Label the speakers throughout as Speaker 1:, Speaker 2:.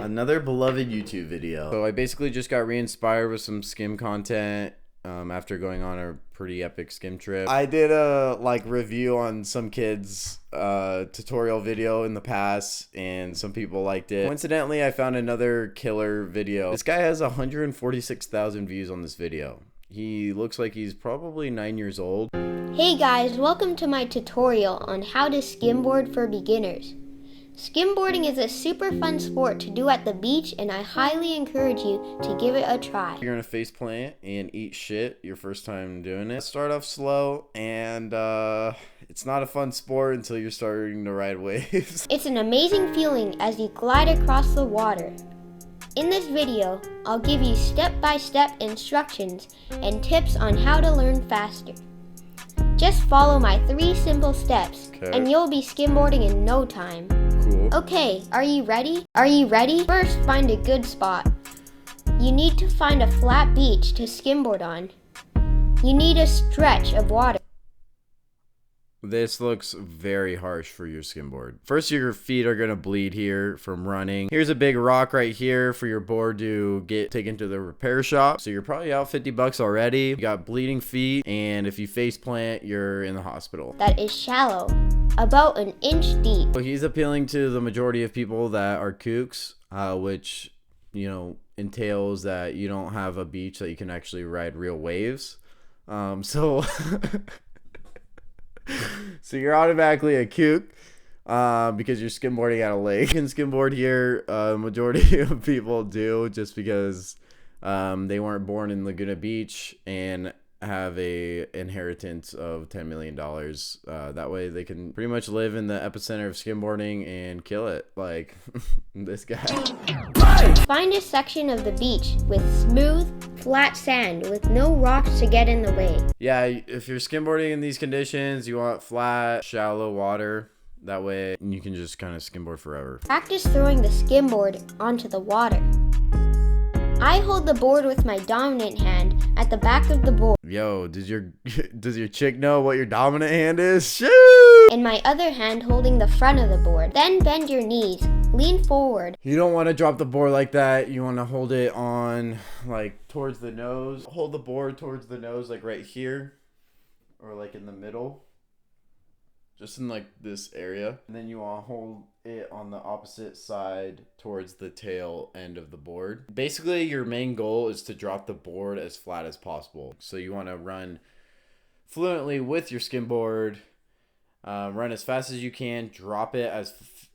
Speaker 1: Another beloved YouTube video. So I basically just got re-inspired with some skim content after going on a pretty epic skim trip. I did a review on some kids tutorial video in the past, and some people liked it. Coincidentally, I found another killer video. This guy has 146,000 views on this video. He looks like he's probably 9 years old.
Speaker 2: Hey guys, welcome to my tutorial on how to skimboard for beginners. Skimboarding is a super fun sport to do at the beach, and I highly encourage you to give it a try.
Speaker 1: You're gonna face plant and eat shit your first time doing it. Start off slow, and it's not a fun sport until you're starting to ride waves.
Speaker 2: It's an amazing feeling as you glide across the water. In this video, I'll give you step-by-step instructions and tips on how to learn faster. Just follow my 3 simple steps, and you'll be skimboarding in no time.
Speaker 1: Cool.
Speaker 2: Okay, are you ready? First, find a good spot. You need to find a flat beach to skimboard on. You need a stretch of water.
Speaker 1: This looks very harsh for your skimboard. First, your feet are gonna bleed here from running. Here's a big rock right here for your board to get taken to the repair shop. So you're probably out 50 bucks already. You got bleeding feet, and if you face plant, you're in the hospital.
Speaker 2: That is shallow, about an inch deep.
Speaker 1: So he's appealing to the majority of people that are kooks, which, you know, entails that you don't have a beach that you can actually ride real waves. So you're automatically a kook because you're skimboarding at a lake. You can skimboard here. Majority of people do, just because they weren't born in Laguna Beach and have a inheritance of $10 million. That way they can pretty much live in the epicenter of skimboarding and kill it, like this guy.
Speaker 2: Find a section of the beach with smooth, flat sand with no rocks to get in the way.
Speaker 1: Yeah, if you're skimboarding in these conditions, you want flat, shallow water. That way you can just kind of skimboard forever.
Speaker 2: Practice throwing the skimboard onto the water. I hold the board with my dominant hand at the back of the board.
Speaker 1: Yo, does your chick know what your dominant hand is? Shoot!
Speaker 2: And my other hand holding the front of the board. Then bend your knees, lean forward.
Speaker 1: You don't want to drop the board like that. You want to hold it on like towards the nose. Hold the board towards the nose, like right here, or like in the middle, just in like this area. And then you want to hold it on the opposite side towards the tail end of the board. Basically, your main goal is to drop the board as flat as possible. So you want to run fluently with your skimboard, run as fast as you can, drop it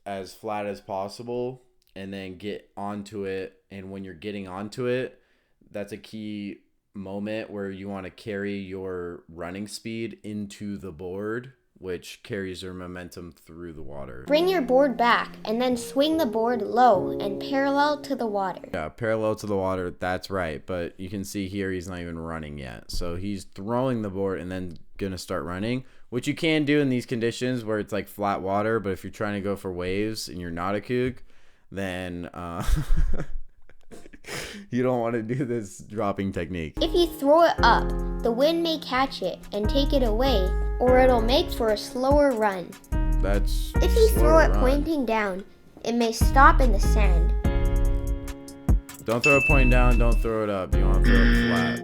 Speaker 1: as flat as possible, and then get onto it. And when you're getting onto it, that's a key moment where you want to carry your running speed into the board, which carries your momentum through the water.
Speaker 2: Bring your board back and then swing the board low and parallel to the water.
Speaker 1: Yeah, parallel to the water, that's right. But you can see here he's not even running yet. So he's throwing the board and then gonna start running, which you can do in these conditions where it's like flat water. But if you're trying to go for waves and you're not a kook, then you don't want to do this dropping technique.
Speaker 2: If you throw it up, the wind may catch it and take it away, or it'll make for a slower run. If you throw it pointing down, it may stop in the sand.
Speaker 1: Don't throw it pointing down, don't throw it up. You want to throw it flat.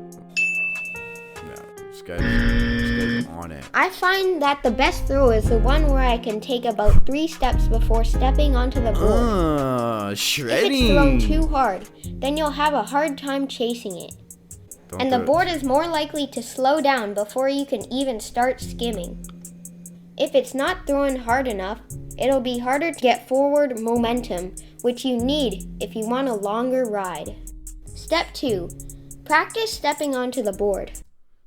Speaker 1: No, this guy's on it.
Speaker 2: I find that the best throw is the one where I can take about 3 steps before stepping onto the board.
Speaker 1: Shredding.
Speaker 2: If it's thrown too hard, then you'll have a hard time chasing it. And the board is more likely to slow down before you can even start skimming. If it's not thrown hard enough, it'll be harder to get forward momentum, which you need if you want a longer ride. Step 2. Practice stepping onto the board.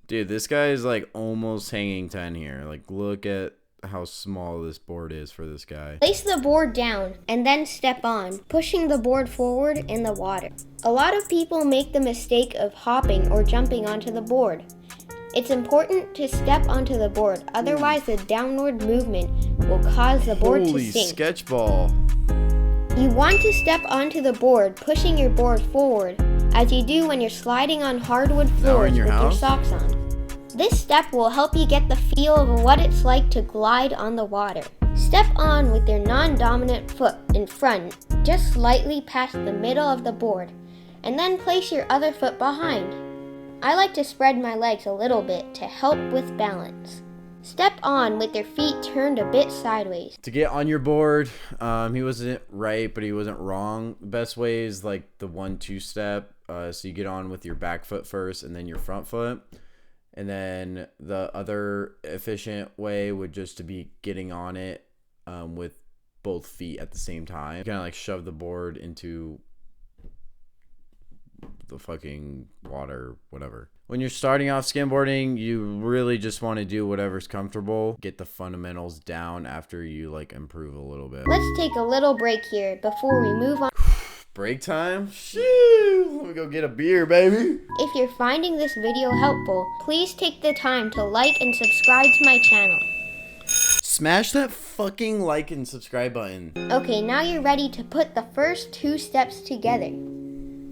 Speaker 1: Dude, this guy is like almost hanging 10 here. Like, look at how small this board is for this guy.
Speaker 2: Place the board down and then step on, pushing the board forward in the water. A lot of people make the mistake of hopping or jumping onto the board. It's important to step onto the board, otherwise the downward movement will cause the board to sink.
Speaker 1: Holy sketchball.
Speaker 2: You want to step onto the board, pushing your board forward, as you do when you're sliding on hardwood floors with your socks on. This step will help you get the feel of what it's like to glide on the water. Step on with your non-dominant foot in front, just slightly past the middle of the board, and then place your other foot behind. I like to spread my legs a little bit to help with balance. Step on with your feet turned a bit sideways.
Speaker 1: To get on your board, he wasn't right, but he wasn't wrong. The best way is like the 1-2 step. So you get on with your back foot first and then your front foot. And then the other efficient way would just to be getting on it with both feet at the same time. You kind of like shove the board into the fucking water, whatever. When you're starting off skimboarding, you really just want to do whatever's comfortable. Get the fundamentals down after you like improve a little bit.
Speaker 2: Let's take a little break here before we move on.
Speaker 1: Break time? Shoo! Let me go get a beer, baby.
Speaker 2: If you're finding this video helpful, please take the time to like and subscribe to my channel.
Speaker 1: Smash that fucking like and subscribe button.
Speaker 2: Okay, now you're ready to put the first 2 steps together.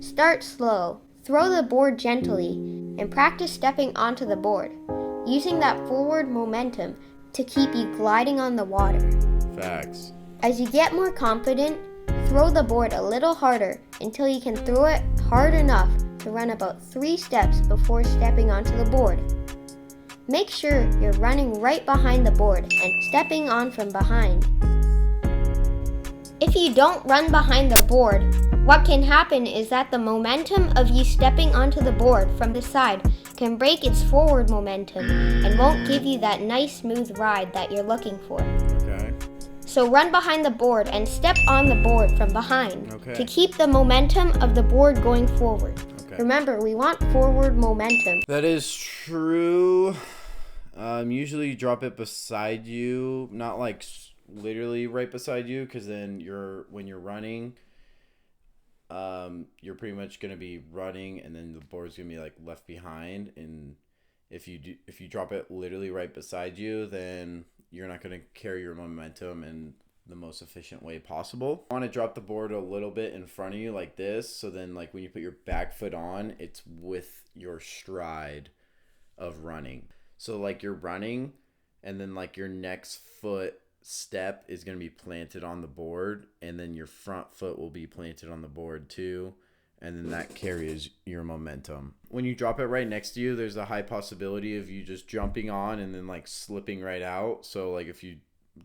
Speaker 2: Start slow. Throw the board gently and practice stepping onto the board, using that forward momentum to keep you gliding on the water.
Speaker 1: Facts.
Speaker 2: As you get more confident, throw the board a little harder until you can throw it hard enough to run about 3 steps before stepping onto the board. Make sure you're running right behind the board and stepping on from behind. If you don't run behind the board, what can happen is that the momentum of you stepping onto the board from the side can break its forward momentum and won't give you that nice smooth ride that you're looking for.
Speaker 1: Okay.
Speaker 2: So run behind the board and step on the board from behind to keep the momentum of the board going forward. Okay. Remember, we want forward momentum.
Speaker 1: That is true. Usually you drop it beside you, not like literally right beside you, because then when you're running, you're pretty much gonna be running, and then the board's gonna be like left behind. And if you drop it literally right beside you, then you're not gonna carry your momentum in the most efficient way possible. You want to drop the board a little bit in front of you like this, so then like when you put your back foot on, it's with your stride of running. So like you're running, and then like your next foot step is going to be planted on the board, and then your front foot will be planted on the board too, and then that carries your momentum. When you drop it right next to you, there's a high possibility of you just jumping on and then like slipping right out. So like if you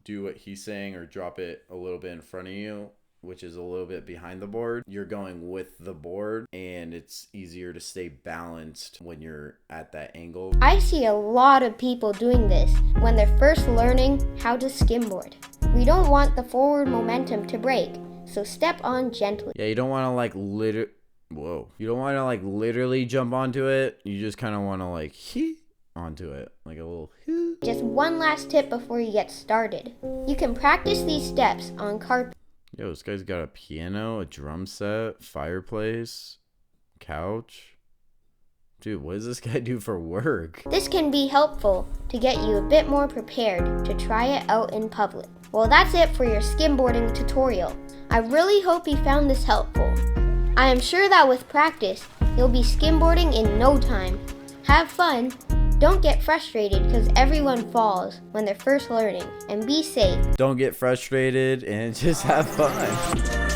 Speaker 1: do what he's saying or drop it a little bit in front of you, which is a little bit behind the board, you're going with the board, and it's easier to stay balanced when you're at that angle.
Speaker 2: I see a lot of people doing this when they're first learning how to skimboard. We don't want the forward momentum to break, so step on gently.
Speaker 1: Yeah, you don't want to like you don't want to like literally jump onto it. You just kind of want to like onto it, like a little.
Speaker 2: Just one last tip before you get started. You can practice these steps on carpet.
Speaker 1: Yo, this guy's got a piano, a drum set, fireplace, couch. Dude, what does this guy do for work?
Speaker 2: This can be helpful to get you a bit more prepared to try it out in public. Well, that's it for your skimboarding tutorial. I really hope you found this helpful. I am sure that with practice, you'll be skimboarding in no time. Have fun. Don't get frustrated because everyone falls when they're first learning, and be safe.
Speaker 1: Don't get frustrated and just have fun.